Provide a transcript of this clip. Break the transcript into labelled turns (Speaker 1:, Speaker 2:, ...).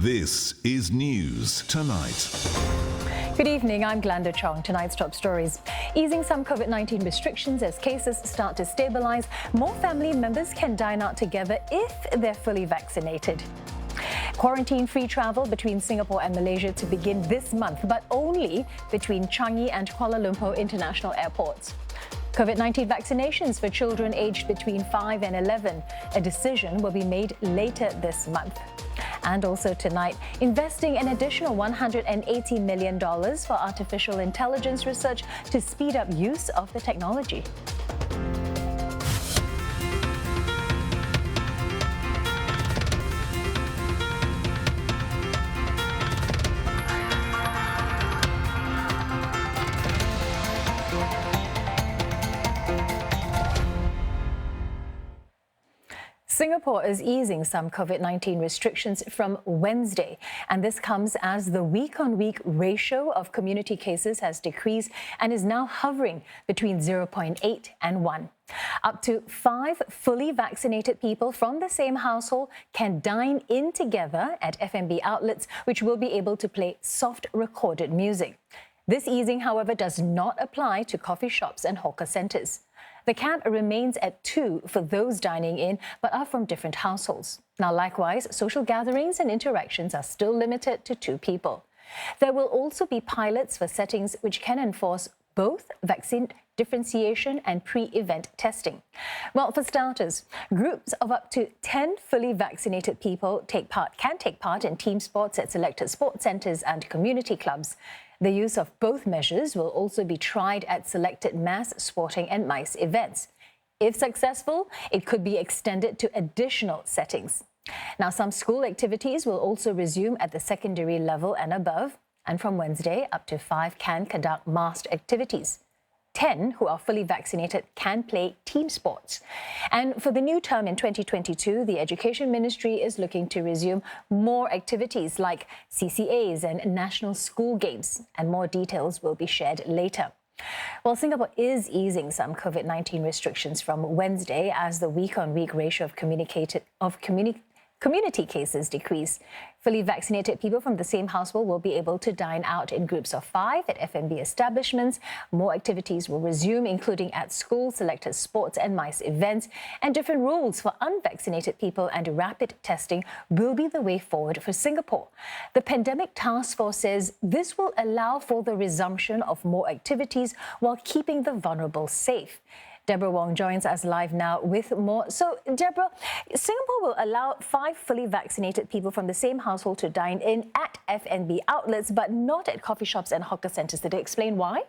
Speaker 1: This is News Tonight.
Speaker 2: Good evening, I'm Glenda Chong. Tonight's top stories. Easing some COVID-19 restrictions as cases start to stabilize, more family members can dine out together if they're fully vaccinated. Quarantine-free travel between Singapore and Malaysia to begin this month, but only between Changi and Kuala Lumpur international airports. COVID-19 vaccinations for children aged between 5 and 11. A decision will be made later this month. And also tonight, investing an additional $180 million for artificial intelligence research to speed up use of the technology. Singapore is easing some COVID-19 restrictions from Wednesday, and this comes as the week-on-week ratio of community cases has decreased and is now hovering between 0.8 and 1. Up to 5 fully vaccinated people from the same household can dine in together at F&B outlets, which will be able to play soft recorded music. This easing, however, does not apply to coffee shops and hawker centres. The cap remains at 2 for those dining in, but are from different households. Now, likewise, social gatherings and interactions are still limited to 2 people. There will also be pilots for settings which can enforce both vaccine differentiation and pre-event testing. Well, for starters, groups of up to 10 fully vaccinated people can take part in team sports at selected sports centres and community clubs. The use of both measures will also be tried at selected mass sporting and MICE events. If successful, it could be extended to additional settings. Now, some school activities will also resume at the secondary level and above, and from Wednesday, up to 5 can conduct masked activities. 10 who are fully vaccinated can play team sports. And for the new term in 2022, the Education Ministry is looking to resume more activities like CCAs and national school games, and more details will be shared later. Well, Singapore is easing some COVID-19 restrictions from Wednesday as the week-on-week ratio of community cases decrease. Fully vaccinated people from the same household will be able to dine out in groups of 5 at F&B establishments. More activities will resume, including at school, selected sports and MICE events, and different rules for unvaccinated people and rapid testing will be the way forward for Singapore. The Pandemic Task Force says this will allow for the resumption of more activities while keeping the vulnerable safe. Deborah Wong joins us live now with more. So, Deborah, Singapore will allow 5 fully vaccinated people from the same household to dine in at F&B outlets, but not at coffee shops and hawker centres. Did they explain why?